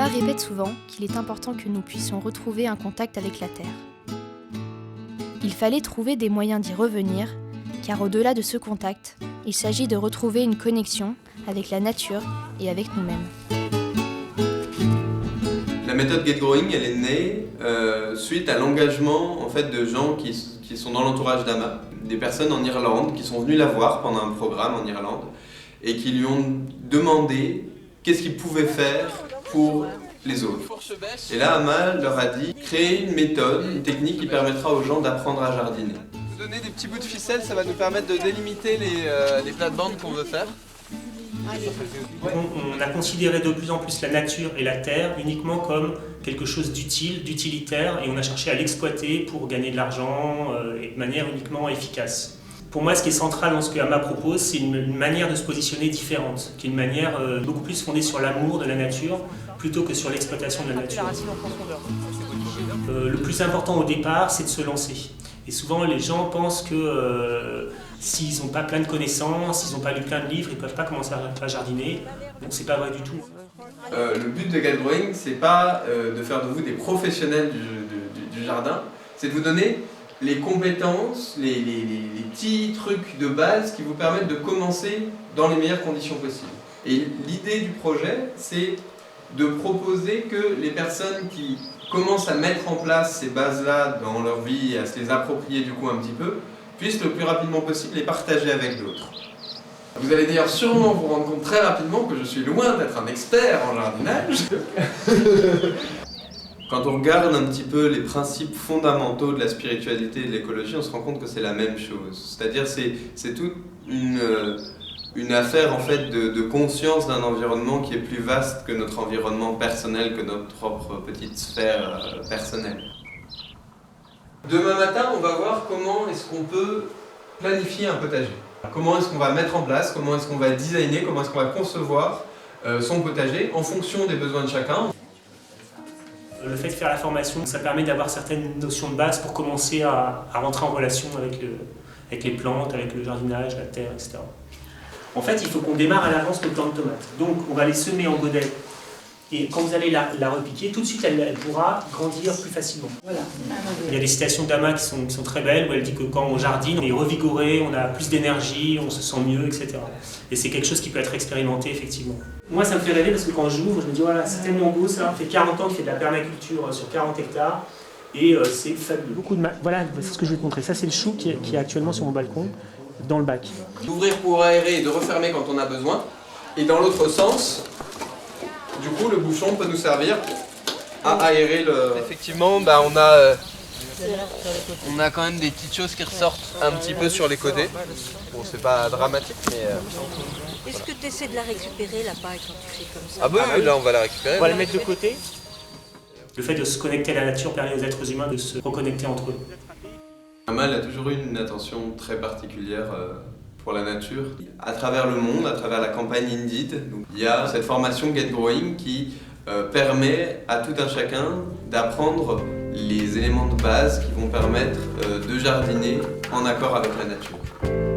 Ama répète souvent qu'il est important que nous puissions retrouver un contact avec la Terre. Il fallait trouver des moyens d'y revenir, car au-delà de ce contact, il s'agit de retrouver une connexion avec la nature et avec nous-mêmes. La méthode Get Growing, elle est née suite à l'engagement en fait, de gens qui sont dans l'entourage d'Ama, des personnes en Irlande qui sont venues la voir pendant un programme en Irlande et qui lui ont demandé qu'est-ce qu'ils pouvaient faire pour les autres. Et là, Ama leur a dit créer une méthode, une technique qui permettra aux gens d'apprendre à jardiner. Vous donner des petits bouts de ficelle, ça va nous permettre de délimiter les plates-bandes qu'on veut faire. On a considéré de plus en plus la nature et la terre uniquement comme quelque chose d'utile, d'utilitaire, et on a cherché à l'exploiter pour gagner de l'argent et de manière uniquement efficace. Pour moi, ce qui est central dans ce que Ama propose, c'est une manière de se positionner différente, qui est une manière beaucoup plus fondée sur l'amour de la nature plutôt que sur l'exploitation de la nature. Le plus important au départ, c'est de se lancer. Et souvent, les gens pensent que s'ils n'ont pas plein de connaissances, s'ils n'ont pas lu plein de livres, ils ne peuvent pas commencer à jardiner. Donc, c'est pas vrai du tout. Le but de Get Growing, c'est pas de faire de vous des professionnels du jardin, c'est de vous donner les compétences, les petits trucs de base qui vous permettent de commencer dans les meilleures conditions possibles. Et l'idée du projet, c'est de proposer que les personnes qui commencent à mettre en place ces bases-là dans leur vie et à se les approprier du coup un petit peu, puissent le plus rapidement possible les partager avec d'autres. Vous allez d'ailleurs sûrement vous rendre compte très rapidement que je suis loin d'être un expert en jardinage. Quand on regarde un petit peu les principes fondamentaux de la spiritualité et de l'écologie, on se rend compte que c'est la même chose. C'est-à-dire c'est toute une affaire en fait de conscience d'un environnement qui est plus vaste que notre environnement personnel, que notre propre petite sphère personnelle. Demain matin, on va voir comment est-ce qu'on peut planifier un potager. Comment est-ce qu'on va mettre en place, comment est-ce qu'on va designer, comment est-ce qu'on va concevoir son potager en fonction des besoins de chacun. Le fait de faire la formation, ça permet d'avoir certaines notions de base pour commencer à rentrer en relation avec les plantes, avec le jardinage, la terre, etc. En fait, il faut qu'on démarre à l'avance nos plants de tomates. Donc, on va les semer en godet. Et quand vous allez la repiquer, tout de suite, elle pourra grandir plus facilement. Voilà. Il y a des citations d'Ama qui sont très belles, où elle dit que quand on jardine, on est revigoré, on a plus d'énergie, on se sent mieux, etc. Et c'est quelque chose qui peut être expérimenté, effectivement. Moi, ça me fait rêver parce que quand j'ouvre, je me dis, voilà, c'est tellement beau, ça fait 40 ans qu'il fait de la permaculture sur 40 hectares. Et c'est fabuleux. Voilà, c'est ce que je vais te montrer. Ça, c'est le chou qui est actuellement sur mon balcon, dans le bac. D'ouvrir pour aérer et de refermer quand on a besoin. Et dans l'autre sens, du coup, le bouchon peut nous servir à aérer le... Effectivement, on a quand même des petites choses qui ressortent un petit peu sur les côtés. Bon, c'est pas dramatique, mais... Est-ce que tu essaies de la récupérer, la paille, quand tu fais comme ça? Ah bah oui, là on va la récupérer. On va la mettre de côté. Le fait de se connecter à la nature permet aux êtres humains de se reconnecter entre eux. Ama a toujours eu une attention très particulière pour la nature. À travers le monde, à travers la campagne Indeed, il y a cette formation Get Growing qui permet à tout un chacun d'apprendre les éléments de base qui vont permettre de jardiner en accord avec la nature.